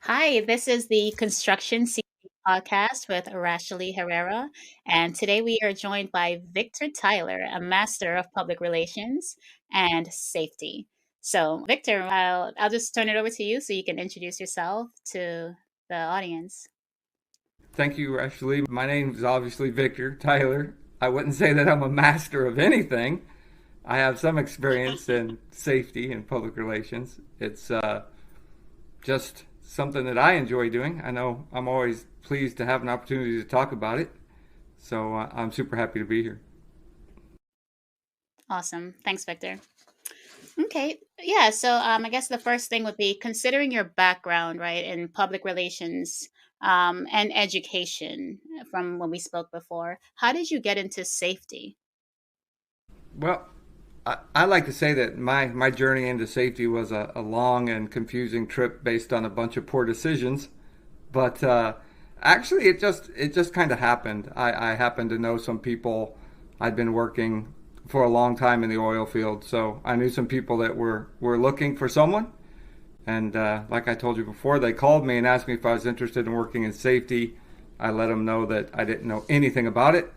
Hi, this is the Construction CPA Podcast with Rashellee Herrera, and today we are joined by Victor Tyler, a Master of Public Relations and Safety. So, Victor, I'll just turn it over to you so you can introduce yourself to the audience. Thank you, Rashellee. My name is obviously Victor Tyler. I wouldn't say that I'm a master of anything. I have some experience in safety and public relations. It's just something that I enjoy doing. I know I'm always pleased to have an opportunity to talk about it. So I'm super happy to be here. Awesome. Thanks, Victor. Okay. Yeah. So I guess the first thing would be considering your background, right, in public relations and education from when we spoke before. How did you get into safety? Well, I like to say that my journey into safety was a long and confusing trip based on a bunch of poor decisions. But actually, it just kind of happened. I happened to know some people. I'd been working for a long time in the oil field, so I knew some people that were looking for someone. And like I told you before, they called me and asked me if I was interested in working in safety. I let them know that I didn't know anything about it,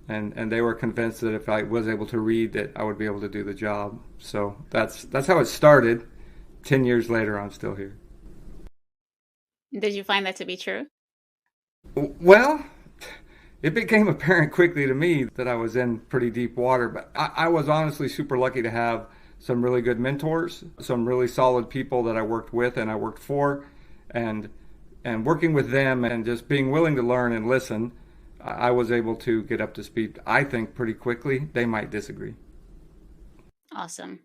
and they were convinced that if I was able to read, that I would be able to do the job. So that's how it started. 10 years later, I'm still here. Did you find that to be true? Well, it became apparent quickly to me that I was in pretty deep water, but I was honestly super lucky to have some really good mentors, some really solid people that I worked with and I worked for, and working with them and just being willing to learn and listen, I was able to get up to speed, I think, pretty quickly. They might disagree. Awesome.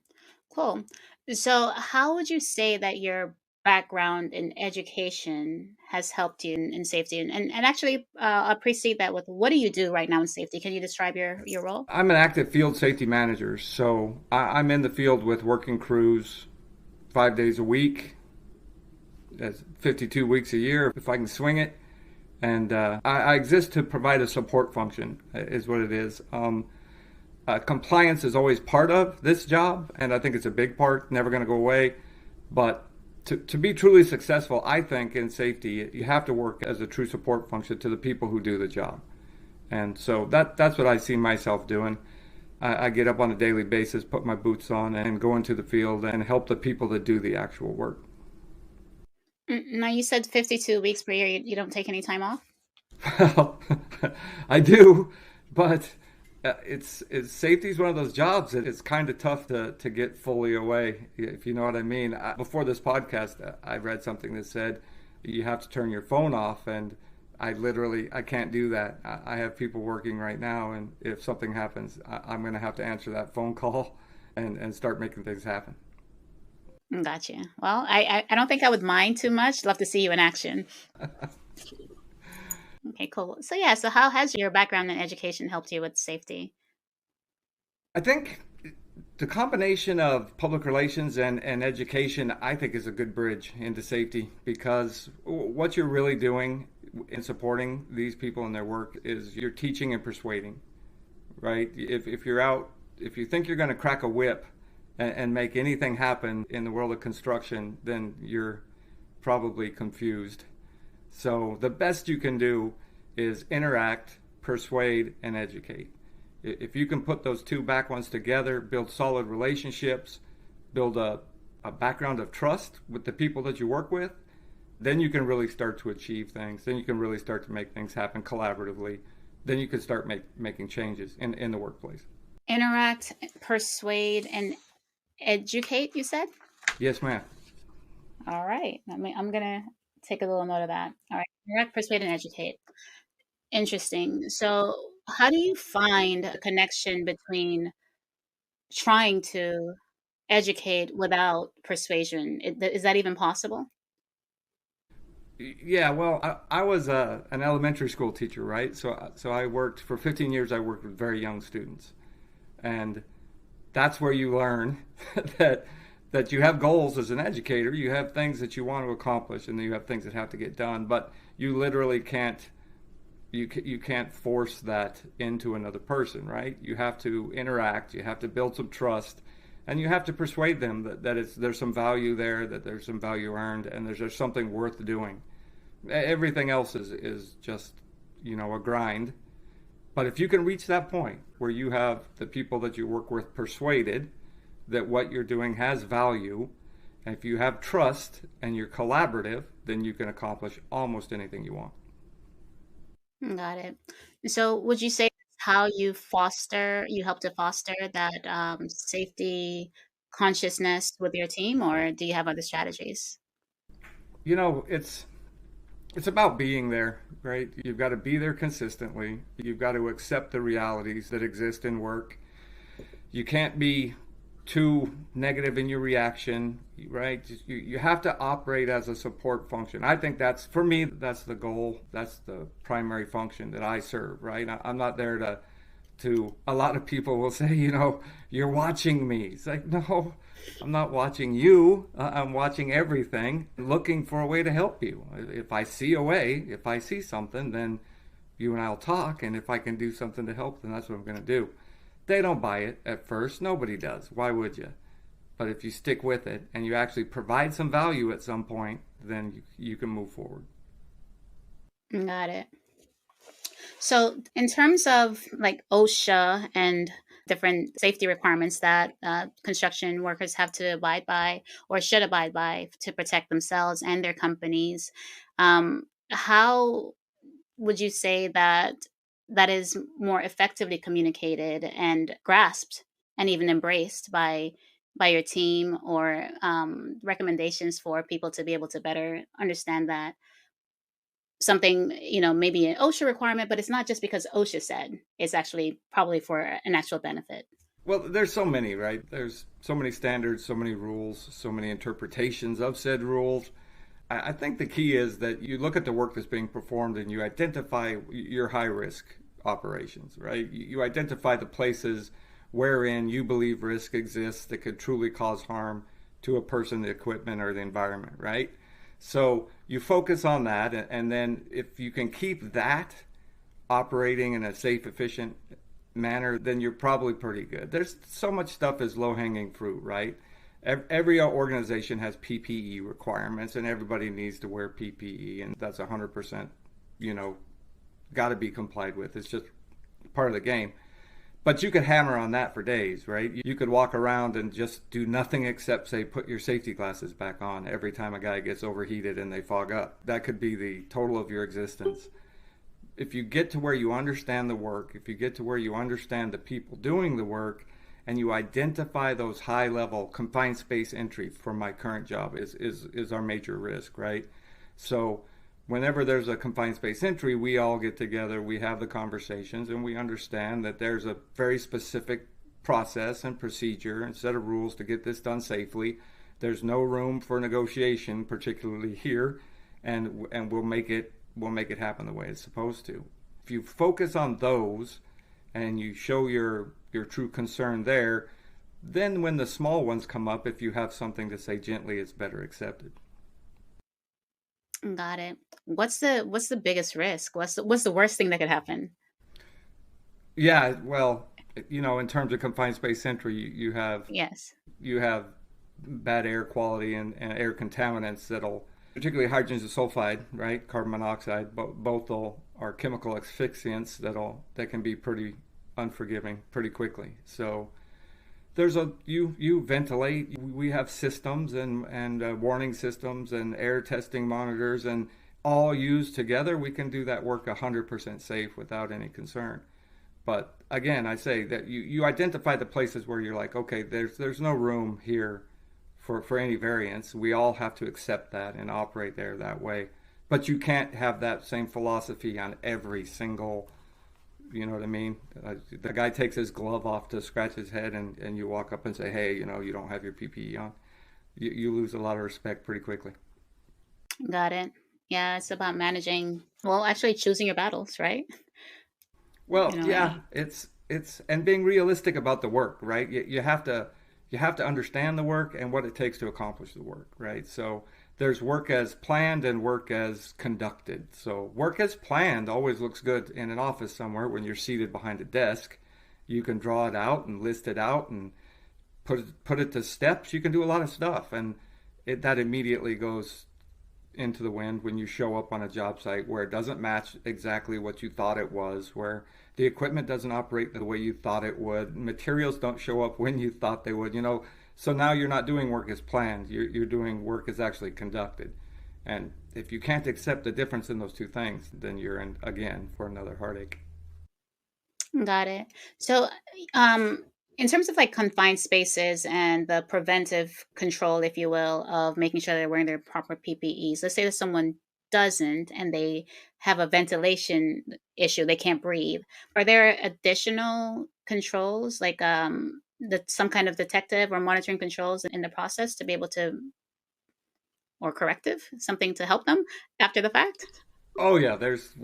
Cool. So, how would you say that your background in education has helped you in safety? And actually, I'll precede that with what do you do right now in safety? Can you describe your role? I'm an active field safety manager, so I'm in the field with working crews 5 days a week. That's 52 weeks a year if I can swing it. And I exist to provide a support function, is what it is. Compliance is always part of this job, and I think it's a big part, never going to go away. But to be truly successful, I think, in safety, you have to work as a true support function to the people who do the job. And so that's what I see myself doing. I get up on a daily basis, put my boots on, and go into the field and help the people that do the actual work. Now, you said 52 weeks per year. You don't take any time off? Well, I do, but it's safety is one of those jobs that it's kind of tough to get fully away, if you know what I mean. Before this podcast, I read something that said you have to turn your phone off, and I can't do that. I have people working right now, and if something happens, I'm going to have to answer that phone call and start making things happen. Gotcha. Well, I don't think I would mind too much. Love to see you in action. Okay, cool. So yeah, so how has your background in education helped you with safety? I think the combination of public relations and education, I think, is a good bridge into safety because what you're really doing in supporting these people in their work is you're teaching and persuading, right? If you're out, if you think you're going to crack a whip and make anything happen in the world of construction, then you're probably confused. So the best you can do is interact, persuade, and educate. If you can put those two back ones together, build solid relationships, build a background of trust with the people that you work with, then you can really start to achieve things. Then you can really start to make things happen collaboratively. Then you can start making changes in the workplace. Interact, persuade, and educate, you said? Yes, ma'am. All right. I'm going to take a little note of that. All right. Interact, persuade, and educate. Interesting. So, how do you find a connection between trying to educate without persuasion? Is that even possible? Yeah, well, I was an elementary school teacher, right? So I worked for 15 years. I worked with very young students, and that's where you learn that you have goals as an educator. You have things that you want to accomplish, and then you have things that have to get done. But you literally can't you can't force that into another person, right? You have to interact. You have to build some trust, And you have to persuade them that there's some value there, that there's some value earned, and there's something worth doing. Everything else is just, a grind. But if you can reach that point where you have the people that you work with persuaded that what you're doing has value, and if you have trust and you're collaborative, then you can accomplish almost anything you want. Got it. So would you say how you help to foster that safety consciousness with your team, or do you have other strategies? You know, it's about being there, right? You've got to be there consistently. You've got to accept the realities that exist in work. You can't be too negative in your reaction, right? You have to operate as a support function. I think that's, for me, that's the goal. That's the primary function that I serve, right? I'm not there to a lot of people will say, you're watching me. It's like, no, I'm not watching you. I'm watching everything, looking for a way to help you. If I see a way, if I see something, then you and I'll talk. And if I can do something to help, then that's what I'm going to do. They don't buy it at first. Nobody does. Why would you? But if you stick with it and you actually provide some value at some point, then you can move forward. Got it. So, in terms of like OSHA and different safety requirements that construction workers have to abide by or should abide by to protect themselves and their companies, how would you say that that is more effectively communicated and grasped and even embraced by your team, or recommendations for people to be able to better understand that something, maybe an OSHA requirement, but it's not just because OSHA said, it's actually probably for an actual benefit. Well, there's so many, right? There's so many standards, so many rules, so many interpretations of said rules. I think the key is that you look at the work that's being performed and you identify your high risk operations, right? You identify the places wherein you believe risk exists that could truly cause harm to a person, the equipment, or the environment, right? So you focus on that, and then if you can keep that operating in a safe, efficient manner, then you're probably pretty good. There's so much stuff is low-hanging fruit, right? Every organization has PPE requirements, and everybody needs to wear PPE, and that's 100%, got to be complied with. It's just part of the game. But you could hammer on that for days, right? You could walk around and just do nothing except say put your safety glasses back on every time a guy gets overheated and they fog up. That could be the total of your existence. If you get to where you understand the work, if you get to where you understand the people doing the work, and you identify those high level confined space entry for my current job is our major risk, right? So whenever there's a confined space entry, we all get together, we have the conversations, and we understand that there's a very specific process and procedure and set of rules to get this done safely. There's no room for negotiation, particularly here, and we'll make it happen the way it's supposed to. If you focus on those and you show your true concern there, then when the small ones come up, if you have something to say gently, it's better accepted. Got it. What's the biggest risk? What's the worst thing that could happen? Yeah, well, in terms of confined space entry, Yes. you have bad air quality and air contaminants that'll, particularly hydrogen sulfide, right, carbon monoxide, both are chemical asphyxiants that can be pretty unforgiving pretty quickly. So you ventilate. We have systems and warning systems and air testing monitors, and all used together, we can do that work 100% safe without any concern. But again, I say that you identify the places where you're like, okay, there's no room here for any variance. We all have to accept that and operate there that way. But you can't have that same philosophy on every single, you know what I mean? The guy takes his glove off to scratch his head, and you walk up and say, hey, you don't have your PPE on. You lose a lot of respect pretty quickly. Got it. Yeah, it's about managing, well, actually choosing your battles, right? Well, You know, yeah, it's and being realistic about the work, right? You have to understand the work and what it takes to accomplish the work, right? So there's work as planned and work as conducted. So work as planned always looks good in an office somewhere when you're seated behind a desk. You can draw it out and list it out and put it to steps, you can do a lot of stuff, and that immediately goes into the wind when you show up on a job site where it doesn't match exactly what you thought it was, where the equipment doesn't operate the way you thought it would, materials don't show up when you thought they would, so now you're not doing work as planned, you're doing work as actually conducted. And if you can't accept the difference in those two things, then you're in again for another heartache. Got it. So, um, in terms of like confined spaces and the preventive control, if you will, of making sure they're wearing their proper PPEs, let's say that someone doesn't and they have a ventilation issue, they can't breathe. Are there additional controls like some kind of detective or monitoring controls in the process to be able to, or corrective, something to help them after the fact? Oh yeah, there's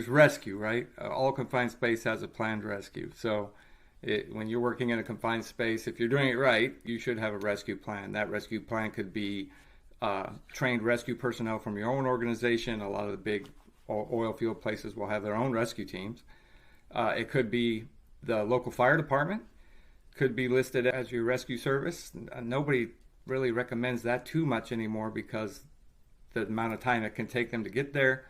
rescue, right? All confined space has a planned rescue. So when you're working in a confined space, if you're doing it right, you should have a rescue plan. That rescue plan could be trained rescue personnel from your own organization. A lot of the big oil field places will have their own rescue teams. It could be the local fire department, could be listed as your rescue service. Nobody really recommends that too much anymore because the amount of time it can take them to get there.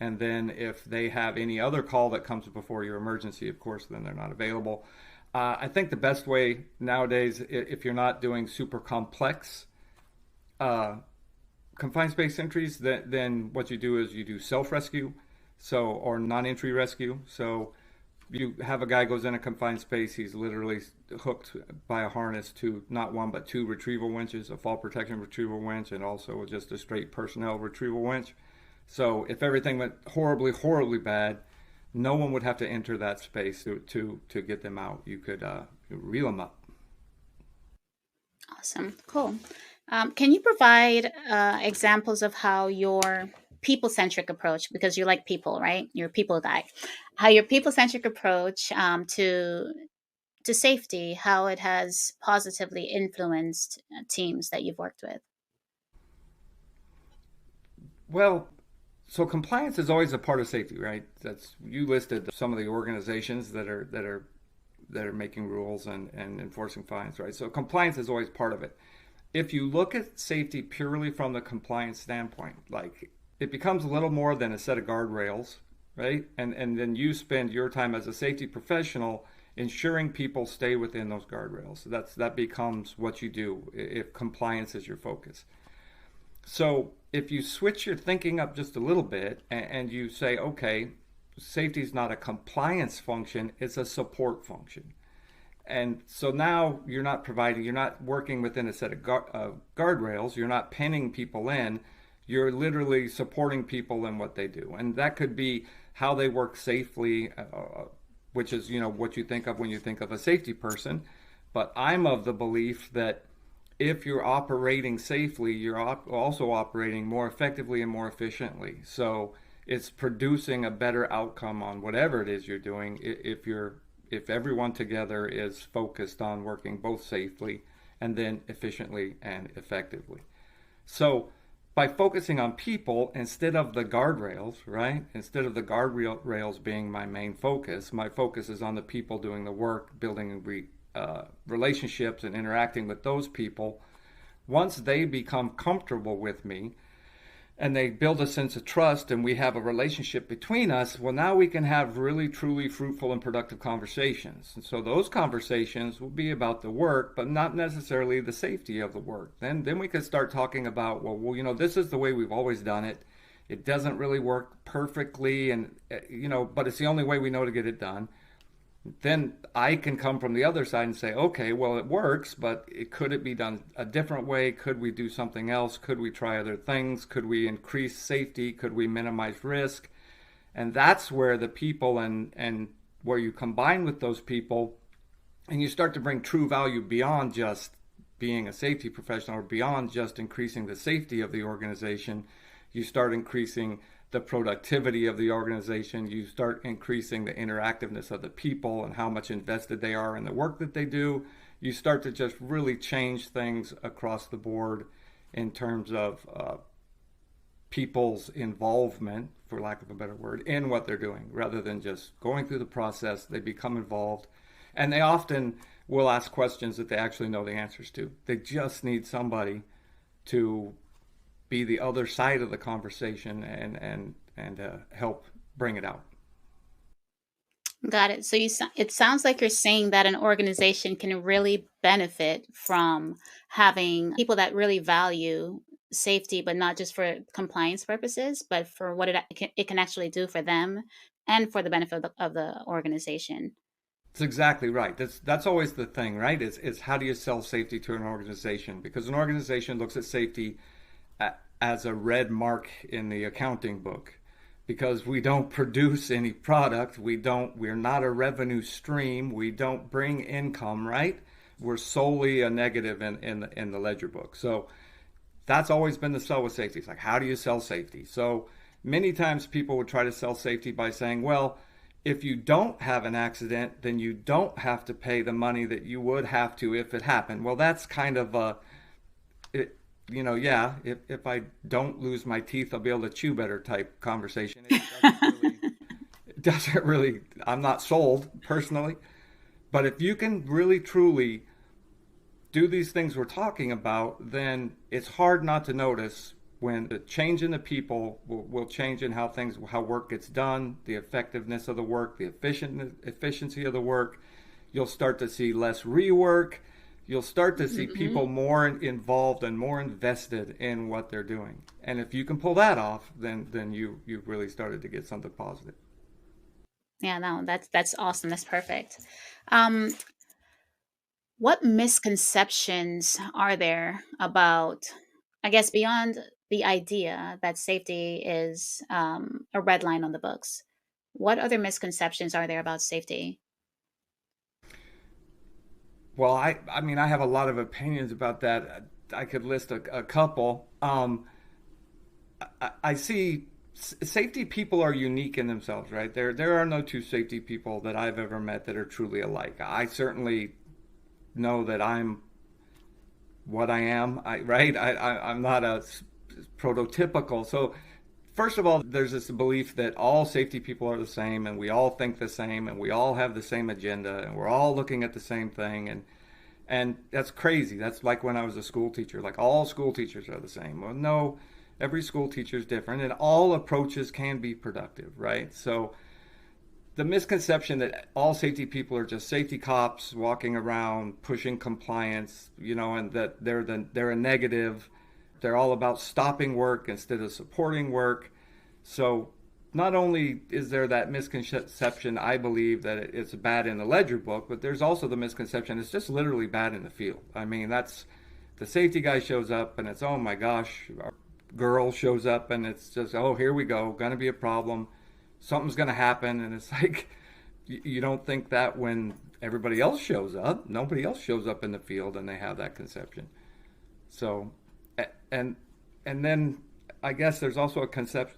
And then if they have any other call that comes before your emergency, of course, then they're not available. I think the best way nowadays, if you're not doing super complex confined space entries, then what you do is you do self-rescue, or non-entry rescue. So you have a guy goes in a confined space, he's literally hooked by a harness to not one but two retrieval winches, a fall protection retrieval winch, and also just a straight personnel retrieval winch. So if everything went horribly, horribly bad, no one would have to enter that space to get them out. You could reel them up. Awesome. Cool. Can you provide examples of how your people centric approach, because you like people, right? You're a people guy, how your people centric approach to safety, how it has positively influenced teams that you've worked with? Well, so compliance is always a part of safety, right? That's you listed some of the organizations that are making rules and enforcing fines, right? So compliance is always part of it. If you look at safety purely from the compliance standpoint, like it becomes a little more than a set of guardrails, right? And then you spend your time as a safety professional ensuring people stay within those guardrails. So that becomes what you do if compliance is your focus. So if you switch your thinking up just a little bit and you say, okay, safety is not a compliance function, it's a support function. And so now you're not working within a set of guardrails, you're not pinning people in, you're literally supporting people in what they do. And that could be how they work safely, which is, what you think of when you think of a safety person. But I'm of the belief that if you're operating safely, you're also operating more effectively and more efficiently. So it's producing a better outcome on whatever it is you're doing if everyone together is focused on working both safely and then efficiently and effectively. So by focusing on people instead of the guardrails, right? Instead of the guardrails being my main focus, my focus is on the people doing the work, building relationships and interacting with those people. Once they become comfortable with me and they build a sense of trust and we have a relationship between us, well, now we can have really, truly fruitful and productive conversations. And so those conversations will be about the work, but not necessarily the safety of the work. Then we could start talking about, well, this is the way we've always done it. It doesn't really work perfectly, and but it's the only way we know to get it done. Then I can come from the other side and say, okay, well, it works, but could it be done a different way? Could we do something else? Could we try other things? Could we increase safety? Could we minimize risk? And that's where the people and where you combine with those people and you start to bring true value beyond just being a safety professional or beyond just increasing the safety of the organization. You start increasing the productivity of the organization, you start increasing the interactiveness of the people and how much invested they are in the work that they do. You start to just really change things across the board in terms of people's involvement, for lack of a better word, in what they're doing. Rather than just going through the process, they become involved. And they often will ask questions that they actually know the answers to. They just need somebody to be the other side of the conversation and help bring it out. Got it. So it sounds like you're saying that an organization can really benefit from having people that really value safety, but not just for compliance purposes, but for what it can actually do for them and for the benefit of the organization. That's exactly right. That's always the thing, right? Is how do you sell safety to an organization? Because an organization looks at safety as a red mark in the accounting book. Because we don't produce any product, we're not a revenue stream, we don't bring income, right? We're solely a negative in the ledger book. So that's always been the sell with safety. It's like, how do you sell safety? So many times people would try to sell safety by saying, well, if you don't have an accident, then you don't have to pay the money that you would have to if it happened. Well, that's kind of a, it, yeah, if I don't lose my teeth, I'll be able to chew better type conversation. It doesn't really, I'm not sold personally. But if you can really truly do these things we're talking about, then it's hard not to notice when the change in the people will change in how work gets done, the effectiveness of the work, the efficiency of the work. You'll start to see less rework. You'll start to see people more involved and more invested in what they're doing. And if you can pull that off, then you've really started to get something positive. Yeah, no, that's awesome. That's perfect. Um, what misconceptions are there about, I guess, beyond the idea that safety is a red line on the books? What other misconceptions are there about safety? Well, I mean, I have a lot of opinions about that. I could list a couple. I see safety people are unique in themselves, right? There are no two safety people that I've ever met that are truly alike. I certainly know that I'm what I am, right? I'm not a prototypical. So, first of all, there's this belief that all safety people are the same and we all think the same and we all have the same agenda and we're all looking at the same thing. And that's crazy. That's like when I was a school teacher, like all school teachers are the same. Well, no, every school teacher is different and all approaches can be productive, right? So, the misconception that all safety people are just safety cops walking around pushing compliance, and that they're a negative. They're all about stopping work instead of supporting work. So not only is there that misconception, I believe, that it's bad in the ledger book, but there's also the misconception it's just literally bad in the field. I mean, that's the safety guy shows up and it's, oh my gosh, our girl shows up and it's just, oh, here we go, gonna be a problem, something's going to happen. And it's like, you don't think that when everybody else shows up. Nobody else shows up in the field and they have that conception. So, and then I guess there's also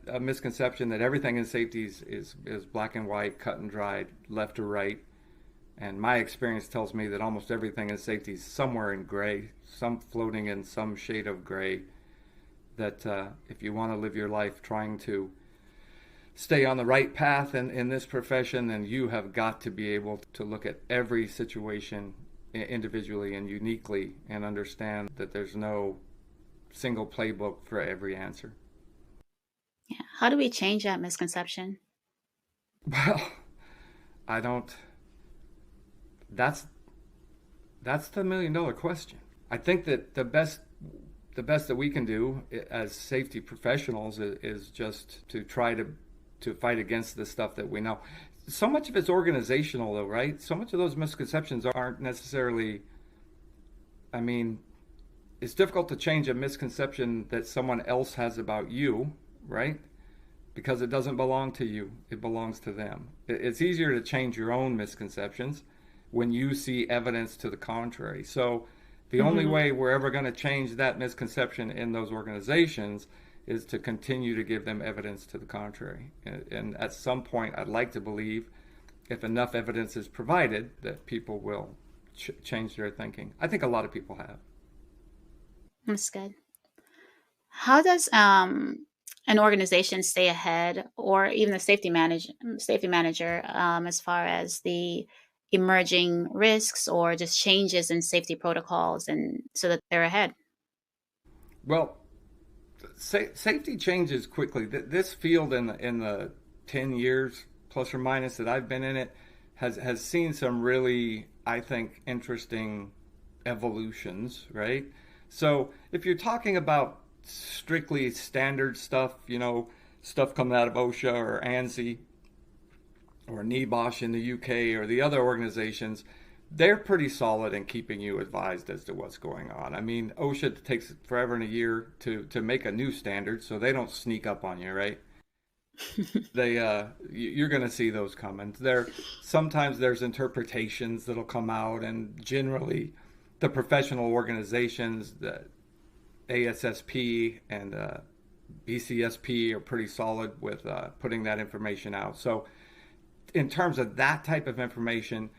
a misconception that everything in safety is black and white, cut and dried, left or right. And my experience tells me that almost everything in safety is somewhere in gray, some floating in some shade of gray. That if you want to live your life trying to stay on the right path in this profession, then you have got to be able to look at every situation individually and uniquely and understand that there's no single playbook for every answer. Yeah. How do we change that misconception? Well, I don't. That's the $1 million question. I think that the best that we can do as safety professionals is just to try to fight against the stuff that we know. So much of it's organizational, though, right? So much of those misconceptions aren't necessarily. I mean, it's difficult to change a misconception that someone else has about you, right? Because it doesn't belong to you, it belongs to them. It's easier to change your own misconceptions when you see evidence to the contrary. So the only way we're ever going to change that misconception in those organizations is to continue to give them evidence to the contrary. And at some point, I'd like to believe if enough evidence is provided that people will change their thinking. I think a lot of people have. That's good. How does an organization stay ahead, or even the safety manager, as far as the emerging risks or just changes in safety protocols and so that they're ahead? Well, safety changes quickly. This field in the 10 years plus or minus that I've been in it has seen some really, I think, interesting evolutions, right? So if you're talking about strictly standard stuff, stuff coming out of OSHA or ANSI or NEBOSH in the UK or the other organizations, they're pretty solid in keeping you advised as to what's going on. I mean, OSHA takes forever and a year to make a new standard, so they don't sneak up on you, right? They you're going to see those coming. Sometimes there's interpretations that'll come out, and generally the professional organizations, the ASSP and BCSP, are pretty solid with putting that information out. So in terms of that type of information,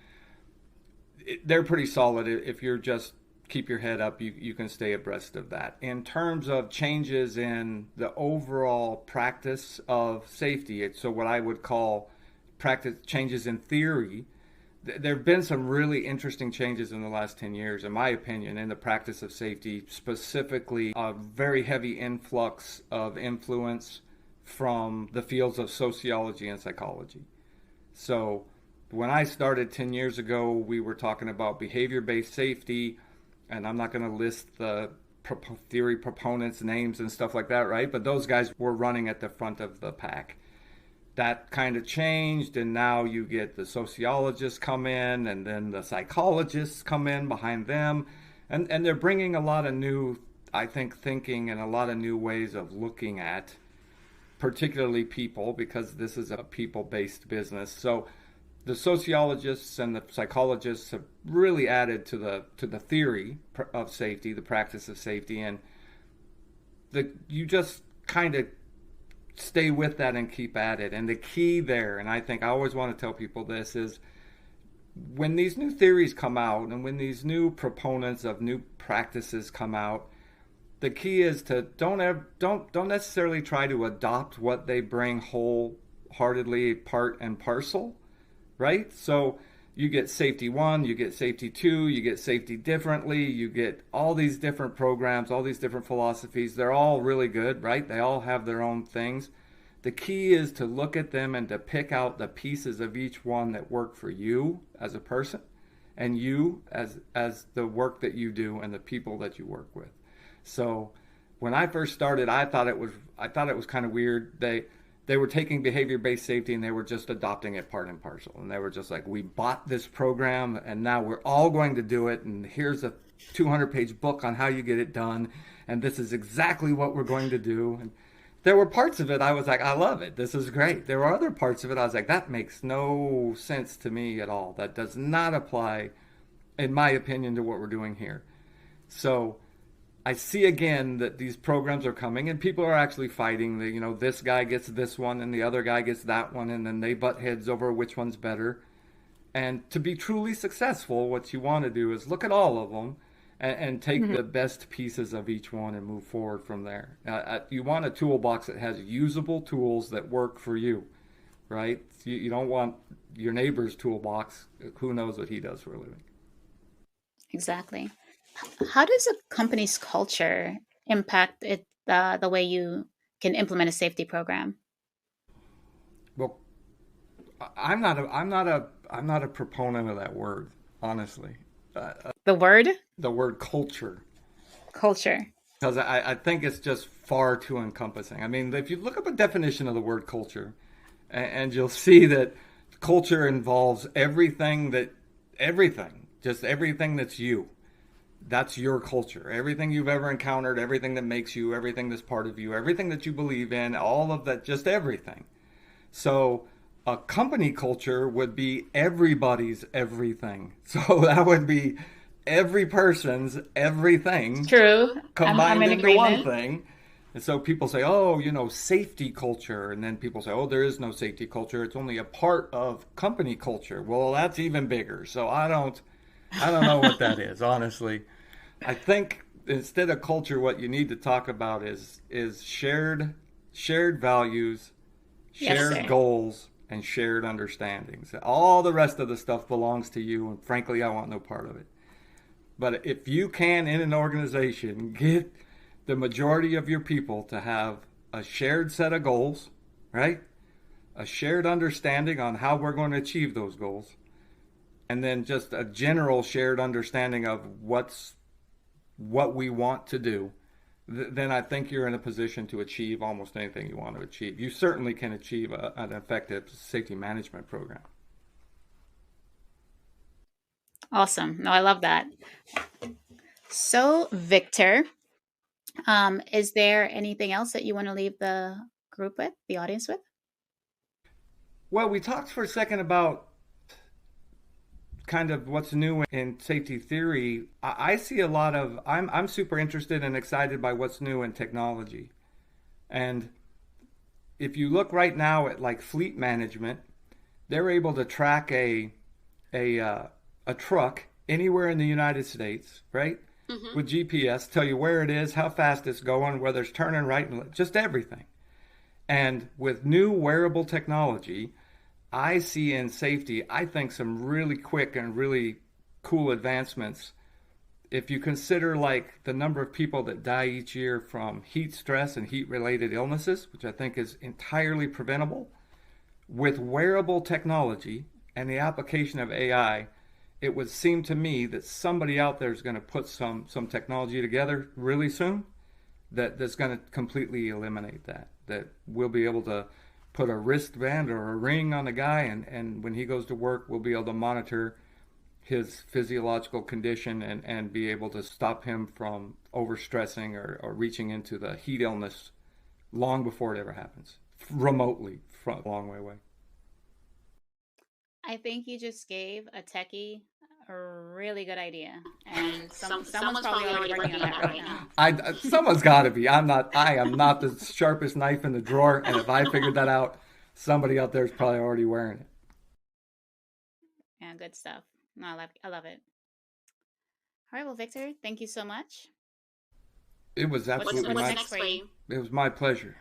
they're pretty solid. If you're just keep your head up, you can stay abreast of that. In terms of changes in the overall practice of safety, so what I would call practice changes in theory, there have been some really interesting changes in the last 10 years, in my opinion, in the practice of safety, specifically a very heavy influx of influence from the fields of sociology and psychology. So when I started 10 years ago, we were talking about behavior-based safety, and I'm not going to list the theory proponents' names and stuff like that, right? But those guys were running at the front of the pack. That kind of changed, and now you get the sociologists come in, and then the psychologists come in behind them, and they're bringing a lot of new, I think, thinking and a lot of new ways of looking at particularly people, because this is a people-based business. So the sociologists and the psychologists have really added to the theory of safety, the practice of safety, and you just kind of stay with that and keep at it. And the key there, and I think I always want to tell people this, is when these new theories come out and when these new proponents of new practices come out, the key is to don't necessarily try to adopt what they bring wholeheartedly, part and parcel, right? So you get safety one, you get safety two, you get safety differently, you get all these different programs, all these different philosophies. They're all really good, right? They all have their own things. The key is to look at them and to pick out the pieces of each one that work for you as a person and you as the work that you do and the people that you work with. So when I first started, I thought it was kind of weird. They were taking behavior-based safety and they were just adopting it part and parcel. And they were just like, we bought this program and now we're all going to do it. And here's a 200-page book on how you get it done. And this is exactly what we're going to do. And there were parts of it I was like, I love it. This is great. There were other parts of it I was like, that makes no sense to me at all. That does not apply, in my opinion, to what we're doing here. So I see again that these programs are coming and people are actually fighting. This guy gets this one and the other guy gets that one, and then they butt heads over which one's better. And to be truly successful, what you want to do is look at all of them and take the best pieces of each one and move forward from there. You want a toolbox that has usable tools that work for you, right? You don't want your neighbor's toolbox. Who knows what he does for a living? Exactly. How does a company's culture impact the way you can implement a safety program? Well, I'm not a proponent of that word, honestly. The word? The word culture, Culture. because I think it's just far too encompassing. I mean, if you look up a definition of the word culture, and you'll see that culture involves just everything that's you. That's your culture. Everything you've ever encountered, everything that makes you, everything that's part of you, everything that you believe in, all of that, just everything. So a company culture would be everybody's everything. So that would be every person's everything True. I'm combined in into one agreement. thing. And so people say, oh, safety culture. And then people say, oh, there is no safety culture. It's only a part of company culture. Well, that's even bigger. So I don't know what that is, honestly. I think instead of culture, what you need to talk about is shared values, Yes, shared sir. goals, and shared understandings. All the rest of the stuff belongs to you, and frankly, I want no part of it. But if you can, in an organization, get the majority of your people to have a shared set of goals, right? A shared understanding on how we're going to achieve those goals, and then just a general shared understanding of what we want to do, then I think you're in a position to achieve almost anything you want to achieve. You certainly can achieve an effective safety management program. Awesome. No, I love that. So, Victor, is there anything else that you want to leave the group with, the audience with? Well, we talked for a second about kind of what's new in safety theory. I see a lot of I'm super interested and excited by what's new in technology. And if you look right now at like fleet management, they're able to track a a truck anywhere in the United States, right? With GPS, tell you where it is, how fast it's going, whether it's turning right, and just everything. And with new wearable technology, I see in safety, I think some really quick and really cool advancements. If you consider like the number of people that die each year from heat stress and heat related illnesses, which I think is entirely preventable, with wearable technology and the application of AI, it would seem to me that somebody out there is going to put some technology together really soon that's going to completely eliminate that. That we'll be able to put a wristband or a ring on a guy, and when he goes to work, we'll be able to monitor his physiological condition and be able to stop him from overstressing or reaching into the heat illness long before it ever happens, remotely from a long way away. I think you just gave a techie a really good idea, and someone's probably already working on that right now. Someone's got to be. I am not the sharpest knife in the drawer, and if I figured that out, somebody out there is probably already wearing it. Yeah, good stuff. No, I love it. All right, well, Victor, thank you so much. It was absolutely What's next for you? It was my pleasure.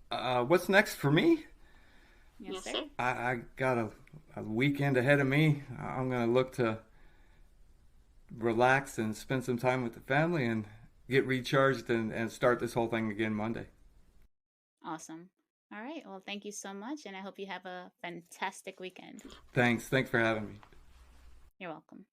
What's next for me? Yes, sir. I got a weekend ahead of me. I'm going to look to relax and spend some time with the family and get recharged and start this whole thing again Monday. Awesome. All right. Well, thank you so much, and I hope you have a fantastic weekend. Thanks for having me. You're welcome.